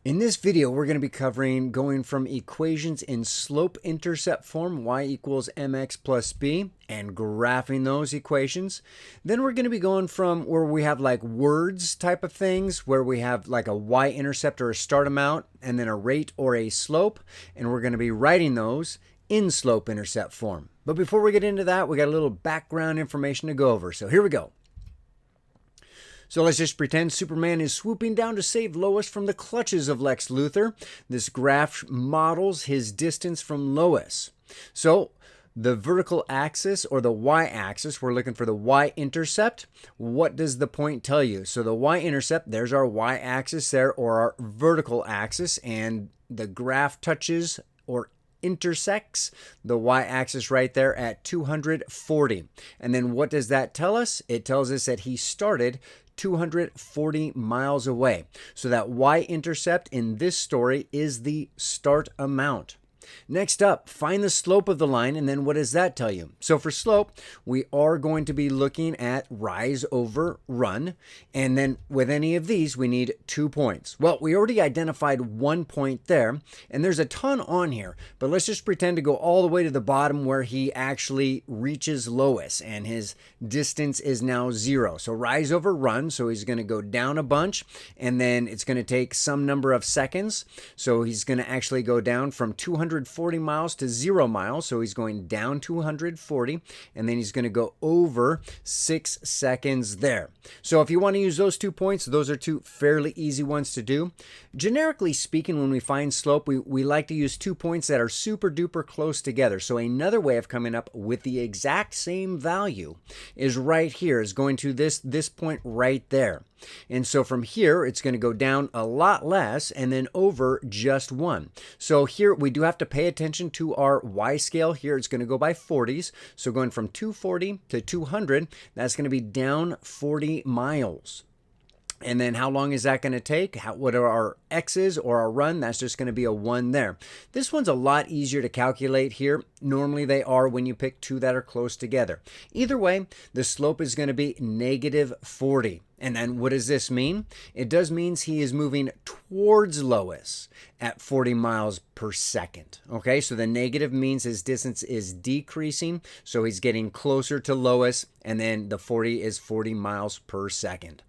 In this video, we're going to be covering going from equations in slope-intercept form, y equals mx plus b, and graphing those equations. Then we're going to be going from where we have like words type of things, where we have like a y-intercept or a start amount, and then a rate or a slope, and we're going to be writing those in slope-intercept form. But before we get into that, we got a little background information to go over. So here we go. So let's just pretend Superman is swooping down to save Lois from the clutches of Lex Luthor. This graph models his distance from Lois. So the vertical axis or the y-axis, we're looking for the y-intercept. What does the point tell you? So the y-intercept, there's our y-axis there, or our vertical axis, and the graph touches or intersects the y-axis right there at 240. And then what does that tell us? It tells us that he started 240 miles away. So that y-intercept in this story is the start amount. Next up, find the slope of the line, and then what does that tell you? So for slope, we are going to be looking at rise over run, and then with any of these, we need 2 points. Well, we already identified 1 point there, and there's a ton on here, but let's just pretend to go all the way to the bottom where he actually reaches Lois, and his distance is now 0. So rise over run, so he's going to go down a bunch, and then it's going to take some number of seconds, so he's going to actually go down from 240 miles to 0 miles. So he's going down 240, and then he's going to go over 6 seconds there. So if you want to use those 2 points, those are two fairly easy ones to do. Generically speaking, when we find slope, we like to use 2 points that are super duper close together. So another way of coming up with the exact same value is right here, is going to this point right there. And so from here, it's going to go down a lot less and then over just 1. So here we do have to pay attention to our y scale. Here it's going to go by 40s. So going from 240 to 200, that's going to be down 40 miles. And then how long is that going to take? What are our x's or our run? That's just going to be a 1 there. This one's a lot easier to calculate here. Normally they are when you pick two that are close together. Either way, the slope is going to be negative 40. And then what does this mean? It does mean he is moving towards Lois at 40 miles per second. Okay, so the negative means his distance is decreasing. So he's getting closer to Lois, and then the 40 is 40 miles per second.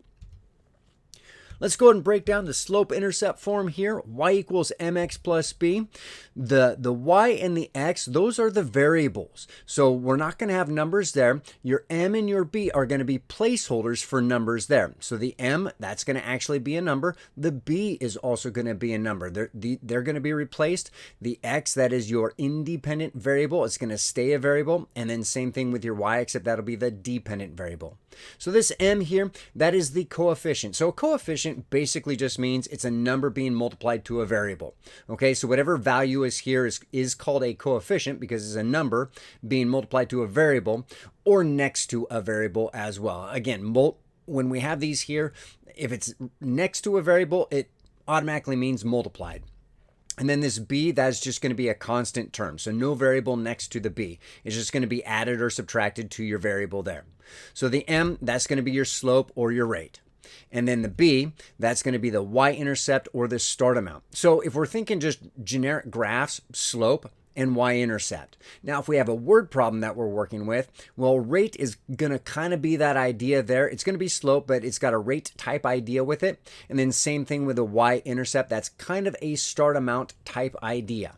Let's go ahead and break down the slope-intercept form here. Y equals mx plus b. The y and the x, those are the variables. So we're not going to have numbers there. Your m and your b are going to be placeholders for numbers there. So the m, that's going to actually be a number. The b is also going to be a number. They're going to be replaced. The x, that is your independent variable. It's going to stay a variable. And then same thing with your y, except that'll be the dependent variable. So this m here, that is the coefficient. So a coefficient basically just means it's a number being multiplied to a variable. Okay, so whatever value is here is called a coefficient because it's a number being multiplied to a variable or next to a variable as well. Again, when we have these here, if it's next to a variable, it automatically means multiplied. And then this b, that's just going to be a constant term. So no variable next to the b. It's just going to be added or subtracted to your variable there. So the m, that's going to be your slope or your rate. And then the b, that's going to be the y-intercept or the start amount. So if we're thinking just generic graphs, slope and y-intercept. Now, if we have a word problem that we're working with, well, rate is going to kind of be that idea there. It's going to be slope, but it's got a rate type idea with it. And then same thing with the y-intercept. That's kind of a start amount type idea.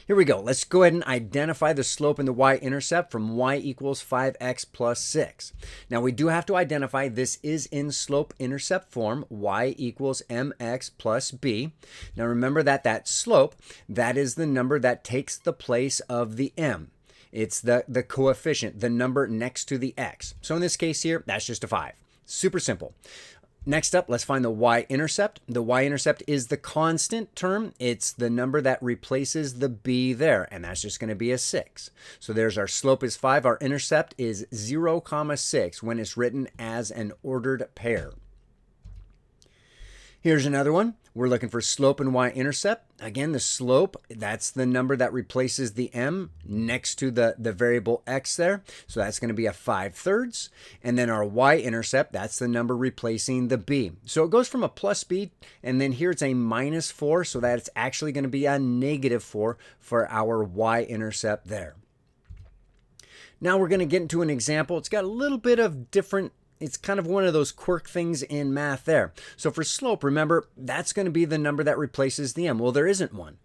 Here we go. Let's go ahead and identify the slope in the y-intercept from y equals 5x plus 6. Now, we do have to identify this is in slope-intercept form, y equals mx plus b. Now, remember that slope, that is the number that takes the place of the m. It's the coefficient, the number next to the x. So in this case here, that's just a 5. Super simple. Next up, let's find the y-intercept. The y-intercept is the constant term. It's the number that replaces the b there, and that's just going to be a 6. So there's our slope is 5. Our intercept is 0, 6 when it's written as an ordered pair. Here's another one. We're looking for slope and y-intercept. Again, the slope, that's the number that replaces the m next to the variable x there. So that's going to be a 5/3. And then our y-intercept, that's the number replacing the b. So it goes from a plus b, and then here it's a -4, so that it's actually going to be a -4 for our y-intercept there. Now we're going to get into an example. It's got a little bit of different. It's kind of one of those quirk things in math there. So for slope, remember, that's going to be the number that replaces the m. Well, there isn't one.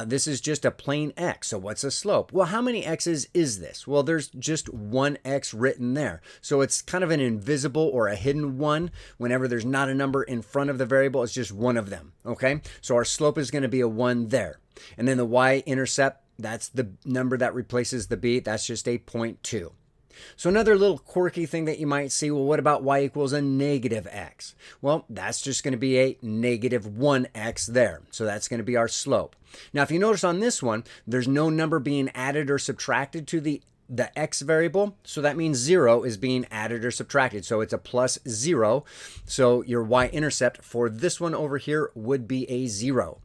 This is just a plain x. So what's a slope? Well, how many x's is this? Well, there's just one x written there. So it's kind of an invisible or a hidden one. Whenever there's not a number in front of the variable, it's just one of them. Okay? So our slope is going to be a 1 there. And then the y-intercept, that's the number that replaces the b. That's just a 0.2. So another little quirky thing that you might see, well, what about y equals a -x? Well, that's just going to be a -1x there. So that's going to be our slope. Now, if you notice on this one, there's no number being added or subtracted to the x variable. So that means 0 is being added or subtracted. So it's a +0. So your y-intercept for this one over here would be a 0.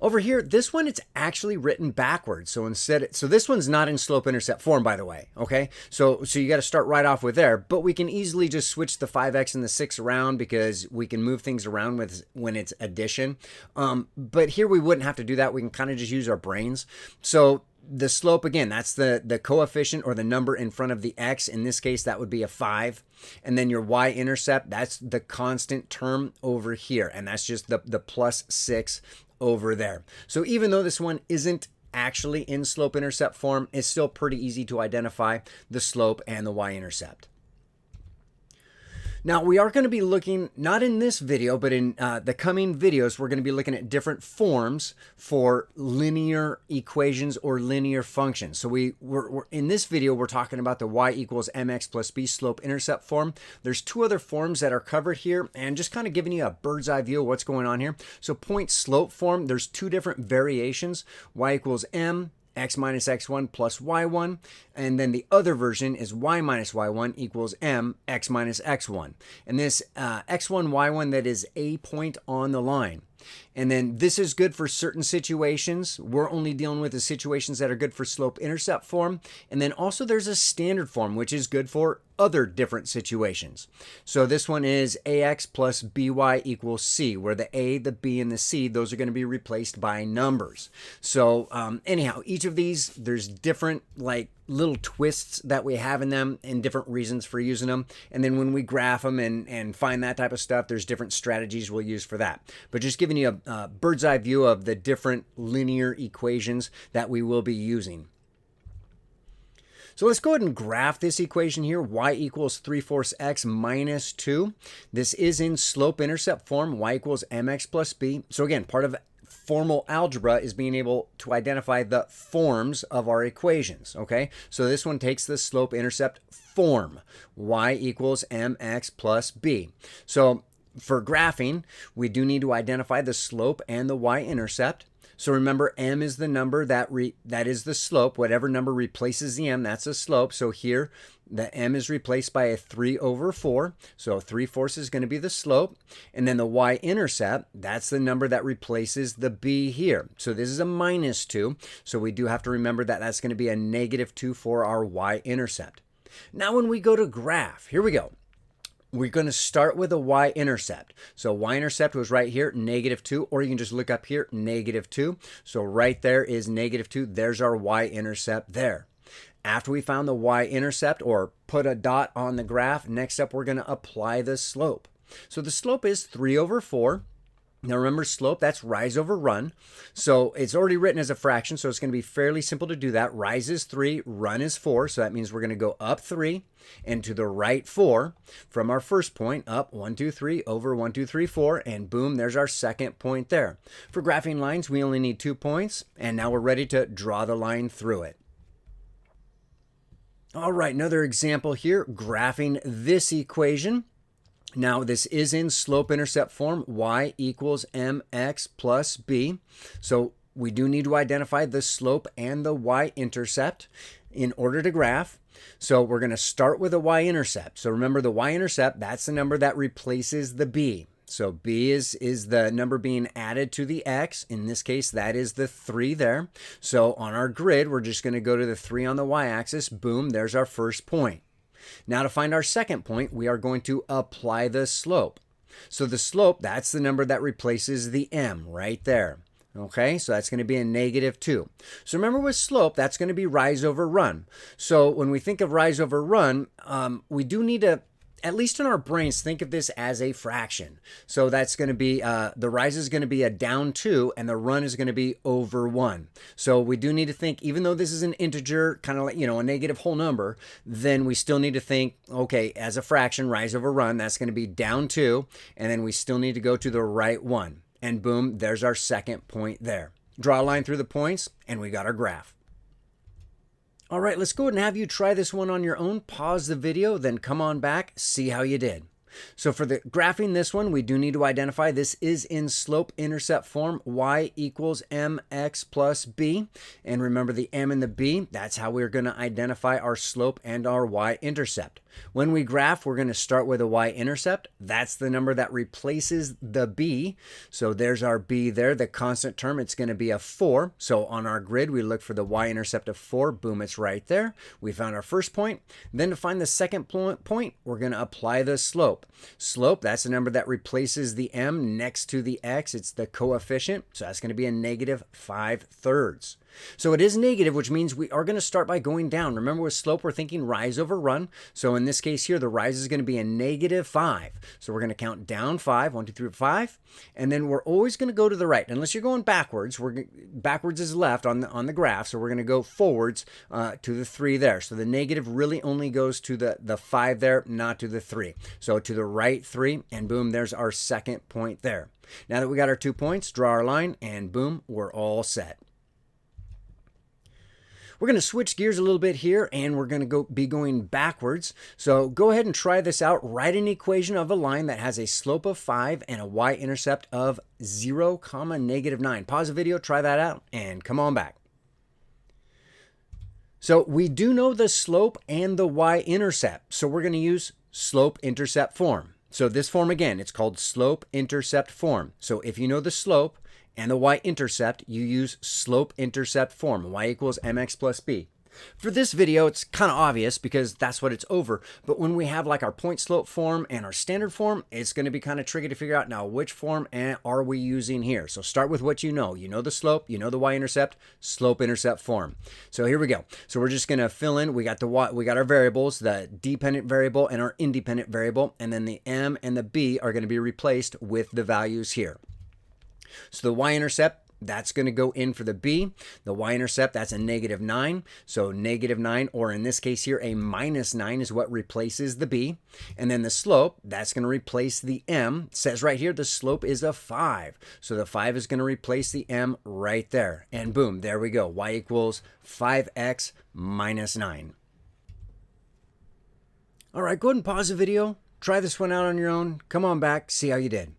Over here, this one, it's actually written backwards. So this one's not in slope-intercept form, by the way, okay? So you got to start right off with there, but we can easily just switch the 5x and the 6 around because we can move things around when it's addition. But here we wouldn't have to do that. We can kind of just use our brains. So the slope, again, that's the coefficient or the number in front of the x. In this case, that would be a 5. And then your y-intercept, that's the constant term over here. And that's just the +6 over there. So even though this one isn't actually in slope-intercept form, it's still pretty easy to identify the slope and the y-intercept. Now, we are going to be looking, not in this video, but in the coming videos, we're going to be looking at different forms for linear equations or linear functions. So we're in this video, we're talking about the y equals mx plus b slope-intercept form. There's two other forms that are covered here, and just kind of giving you a bird's eye view of what's going on here. So point slope form, there's two different variations, y equals m, x minus x1 plus y1, and then the other version is y minus y1 equals m, x minus x1. And this x1, y1, that is a point on the line. And then this is good for certain situations. We're only dealing with the situations that are good for slope-intercept form. And then also there's a standard form, which is good for other different situations. So this one is ax plus by equals c, where the a, the b, and the c, those are going to be replaced by numbers. So anyhow, each of these, there's different like little twists that we have in them and different reasons for using them. And then when we graph them and find that type of stuff, there's different strategies we'll use for that. But just giving you a bird's eye view of the different linear equations that we will be using. So let's go ahead and graph this equation here, y equals 3/4 x minus 2. This is in slope-intercept form, y equals mx plus b. So again, part of formal algebra is being able to identify the forms of our equations, okay? So this one takes the slope-intercept form, y equals mx plus b. So for graphing, we do need to identify the slope and the y-intercept. So remember, m is the number that is the slope. Whatever number replaces the m, that's a slope. So here, the m is replaced by a 3/4. So 3/4 is going to be the slope. And then the y-intercept, that's the number that replaces the b here. So this is a -2. So we do have to remember that that's going to be a -2 for our y-intercept. Now when we go to graph, here we go. We're going to start with a y-intercept. So y-intercept was right here, -2, or you can just look up here, -2. So right there is -2. There's our y-intercept there. After we found the y-intercept or put a dot on the graph, next up we're going to apply the slope. So the slope is 3/4. Now remember, slope, that's rise over run. So it's already written as a fraction, so it's going to be fairly simple to do that. Rise is 3, run is 4, so that means we're going to go up 3 and to the right 4 from our first point, up 1, 2, 3, over 1, 2, 3, 4, and boom, there's our second point there. For graphing lines, we only need 2 points, and now we're ready to draw the line through it. All right, another example here, graphing this equation. Now, this is in slope-intercept form, y equals mx plus b. So we do need to identify the slope and the y-intercept. in order to graph. So we're going to start with a y-intercept. So remember the y-intercept, that's the number that replaces the b. So b is the number being added to the x. In this case, that is the 3 there. So on our grid, we're just going to go to the 3 on the y-axis. Boom, there's our first point. Now to find our second point, we are going to apply the slope. So the slope, that's the number that replaces the m right there. Okay, so that's going to be a -2. So remember with slope, that's going to be rise over run. So when we think of rise over run, we do need to, at least in our brains, think of this as a fraction. So that's going to be, the rise is going to be a down 2 and the run is going to be over 1. So we do need to think, even though this is an integer, kind of like, a negative whole number, then we still need to think, okay, as a fraction, rise over run, that's going to be down 2, and then we still need to go to the right 1. And boom, there's our second point there. Draw a line through the points, and we got our graph. All right, let's go ahead and have you try this one on your own. Pause the video, then come on back, see how you did. So for the graphing this one, we do need to identify this is in slope-intercept form, y equals mx plus b. And remember the m and the b, that's how we're going to identify our slope and our y-intercept. When we graph, we're going to start with a y-intercept. That's the number that replaces the b. So there's our b there, the constant term. It's going to be a 4. So on our grid, we look for the y-intercept of 4. Boom, it's right there. We found our first point. Then to find the second point, we're going to apply the slope. Slope, that's the number that replaces the m next to the x. It's the coefficient. So that's going to be a -5/3. So it is negative, which means we are going to start by going down. Remember with slope, we're thinking rise over run. So in this case here, the rise is going to be a -5. So we're going to count down 5, 1, 2, 3, 5. And then we're always going to go to the right. Unless you're going backwards, backwards is left on the graph. So we're going to go forwards to the 3 there. So the negative really only goes to the 5 there, not to the 3. So to the right 3, and boom, there's our second point there. Now that we got our 2 points, draw our line, and boom, we're all set. We're going to switch gears a little bit here, and we're going to be going backwards. So go ahead and try this out. Write an equation of a line that has a slope of 5 and a y-intercept of 0, -9. Pause the video, try that out, and come on back. So we do know the slope and the y-intercept. So we're going to use slope-intercept form. So this form, again, it's called slope-intercept form. So if you know the slope and the y-intercept, you use slope-intercept form, y equals mx plus b. For this video, it's kind of obvious because that's what it's over, but when we have like our point slope form and our standard form, it's going to be kind of tricky to figure out now which form are we using here. So start with what you know. You know the slope, you know the y-intercept, slope-intercept form. So here we go. So we're just going to fill in, we got our variables, the dependent variable and our independent variable, and then the m and the b are going to be replaced with the values here. So the y-intercept, that's going to go in for the b. The y-intercept, that's a -9. So -9, or in this case here, a -9 is what replaces the b. And then the slope, that's going to replace the m. It says right here, the slope is a 5. So the 5 is going to replace the m right there. And boom, there we go. Y equals 5x minus 9. All right, go ahead and pause the video. Try this one out on your own. Come on back, see how you did.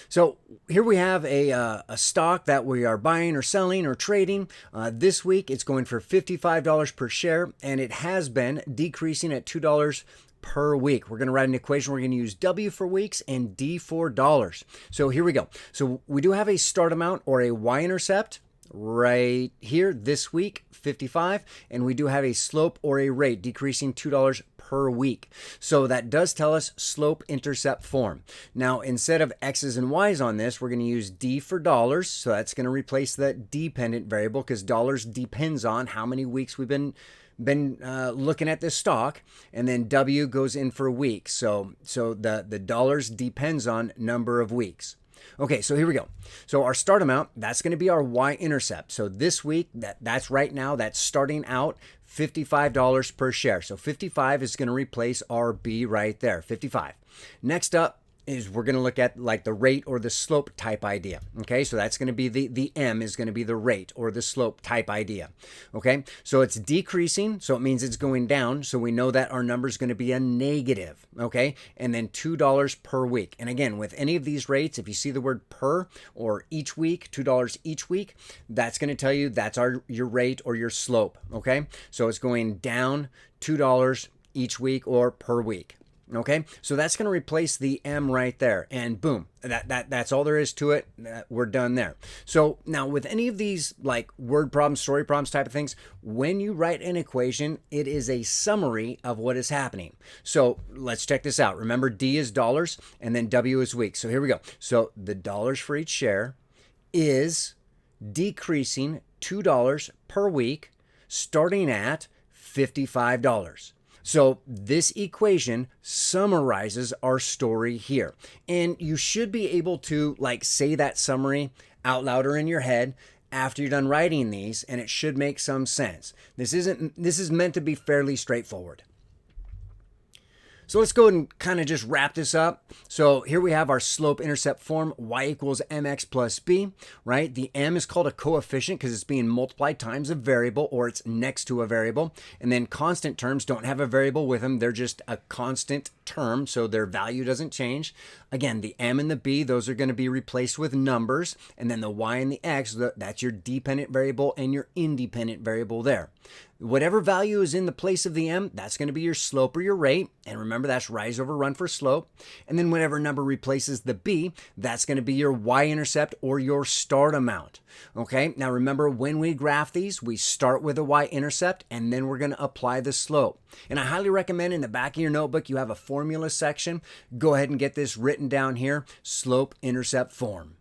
So here we have a stock that we are buying or selling or trading. This week it's going for $55 per share, and it has been decreasing at $2 per week. We're going to write an equation. We're going to use W for weeks and D for dollars. So here we go. So we do have a start amount or a y-intercept right here this week, 55, and we do have a slope or a rate decreasing $2 per week. So that does tell us slope-intercept form. Now, instead of x's and y's on this, we're going to use D for dollars. So that's going to replace the dependent variable because dollars depends on how many weeks we've been looking at this stock, and then W goes in for weeks. So the dollars depends on number of weeks. Okay, so here we go. So our start amount, that's going to be our y-intercept. So this week, that's right now, that's starting out $55 per share. So 55 is going to replace our B right there, 55. Next up, is we're going to look at like the rate or the slope type idea. Okay, so that's going to be the m is going to be the rate or the slope type idea. Okay, so it's decreasing, so it means it's going down. So we know that our number is going to be a negative. Okay, and then $2 per week. And again, with any of these rates, if you see the word per or each week, $2 each week, that's going to tell you that's your rate or your slope. Okay, so it's going down $2 each week or per week. Okay, so that's going to replace the m right there, and boom, that's all there is to it. We're done there. So now with any of these like word problems, story problems type of things, when you write an equation, it is a summary of what is happening. So let's check this out. Remember, D is dollars and then W is weeks. So here we go. So the dollars for each share is decreasing $2 per week, starting at $55. So this equation summarizes our story here. And you should be able to like say that summary out loud or in your head after you're done writing these, and it should make some sense. This is meant to be fairly straightforward. So let's go ahead and kind of just wrap this up. So here we have our slope-intercept form, y equals mx plus b, right? The m is called a coefficient because it's being multiplied times a variable, or it's next to a variable. And then constant terms don't have a variable with them. They're just a constant term, so their value doesn't change. Again, the m and the b, those are going to be replaced with numbers. And then the y and the x, that's your dependent variable and your independent variable there. Whatever value is in the place of the m, that's going to be your slope or your rate. And remember, that's rise over run for slope. And then whatever number replaces the b, that's going to be your y-intercept or your start amount. Okay, now remember, when we graph these, we start with a y-intercept and then we're going to apply the slope. And I highly recommend in the back of your notebook, you have a formula section. Go ahead and get this written down here, slope-intercept form.